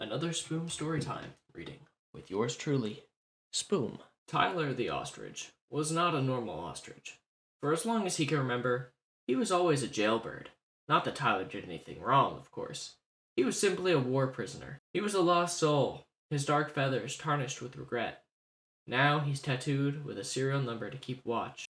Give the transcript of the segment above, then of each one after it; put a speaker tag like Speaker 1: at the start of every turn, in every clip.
Speaker 1: Another Spoom Storytime reading with yours truly, Spoom. Tyler the ostrich was not a normal ostrich. For as long as he can remember, he was always a jailbird. Not that Tyler did anything wrong, of course. He was simply a war prisoner. He was a lost soul, his dark feathers tarnished with regret. Now he's tattooed with a serial number to keep watch.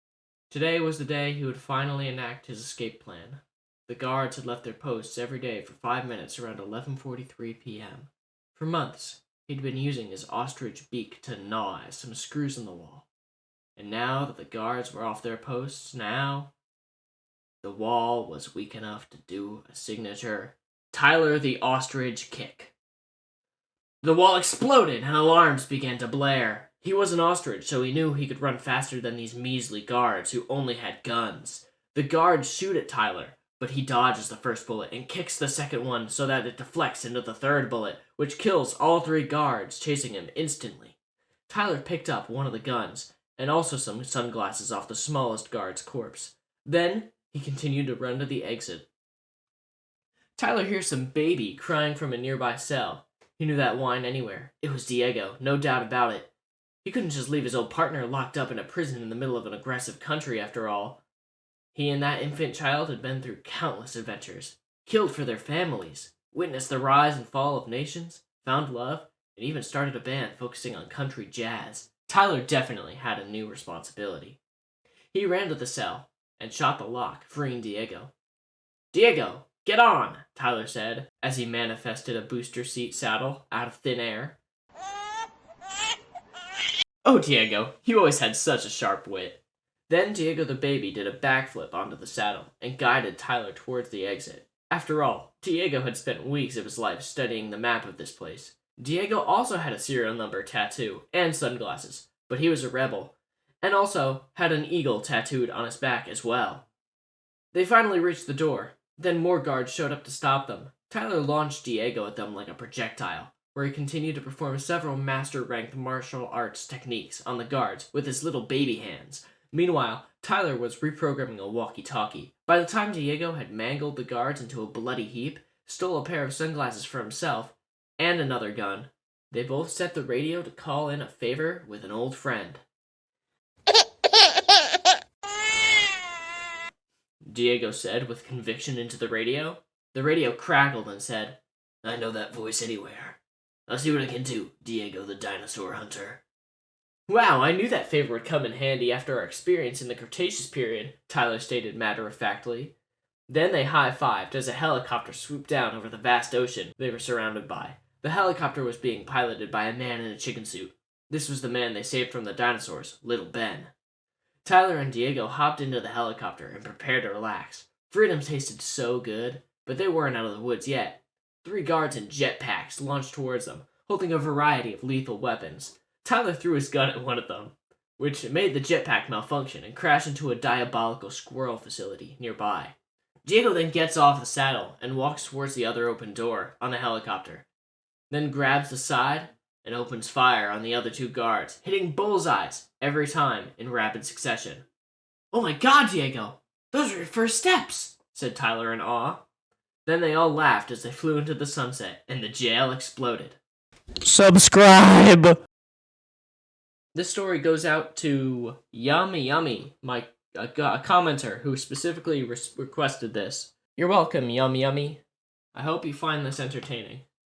Speaker 1: Today was the day he would finally enact his escape plan. The guards had left their posts every day for 5 minutes around 11:43 p.m. For months, he'd been using his ostrich beak to gnaw at some screws in the wall. And now that the guards were off their posts, the wall was weak enough to do a signature Tyler the ostrich kick. The wall exploded and alarms began to blare. He was an ostrich, so he knew he could run faster than these measly guards who only had guns. The guards shoot at Tyler, but he dodges the first bullet and kicks the second one so that it deflects into the third bullet, which kills all 3 guards, chasing him instantly. Tyler picked up one of the guns, and also some sunglasses off the smallest guard's corpse. Then, he continued to run to the exit. Tyler hears some baby crying from a nearby cell. He knew that whine anywhere. It was Diego, no doubt about it. He couldn't just leave his old partner locked up in a prison in the middle of an aggressive country, after all. He and that infant child had been through countless adventures, killed for their families, witnessed the rise and fall of nations, found love, and even started a band focusing on country jazz. Tyler definitely had a new responsibility. He ran to the cell and shot the lock, freeing Diego. "Diego, get on," Tyler said, as he manifested a booster seat saddle out of thin air. Oh, Diego, you always had such a sharp wit. Then Diego the baby did a backflip onto the saddle and guided Tyler towards the exit. After all, Diego had spent weeks of his life studying the map of this place. Diego also had a serial number tattoo and sunglasses, but he was a rebel, and also had an eagle tattooed on his back as well. They finally reached the door. Then more guards showed up to stop them. Tyler launched Diego at them like a projectile, where he continued to perform several master-ranked martial arts techniques on the guards with his little baby hands. Meanwhile, Tyler was reprogramming a walkie-talkie. By the time Diego had mangled the guards into a bloody heap, stole a pair of sunglasses for himself, and another gun, they both set the radio to call in a favor with an old friend. Diego said with conviction into the radio. The radio crackled and said, "I know that voice anywhere. I'll see what I can do, Diego the dinosaur hunter." "Wow, I knew that favor would come in handy after our experience in the Cretaceous period," Tyler stated matter-of-factly. Then they high-fived as a helicopter swooped down over the vast ocean they were surrounded by. The helicopter was being piloted by a man in a chicken suit. This was the man they saved from the dinosaurs, Little Ben. Tyler and Diego hopped into the helicopter and prepared to relax. Freedom tasted so good, but they weren't out of the woods yet. 3 guards in jetpacks launched towards them, holding a variety of lethal weapons. Tyler threw his gun at one of them, which made the jetpack malfunction and crash into a diabolical squirrel facility nearby. Diego then gets off the saddle and walks towards the other open door on the helicopter, then grabs the side and opens fire on the other 2 guards, hitting bullseyes every time in rapid succession. "Oh my god, Diego! Those are your first steps!" said Tyler in awe. Then they all laughed as they flew into the sunset, and the jail exploded.
Speaker 2: Subscribe!
Speaker 1: This story goes out to Yummy, a commenter who specifically requested this. You're welcome, Yummy. I hope you find this entertaining.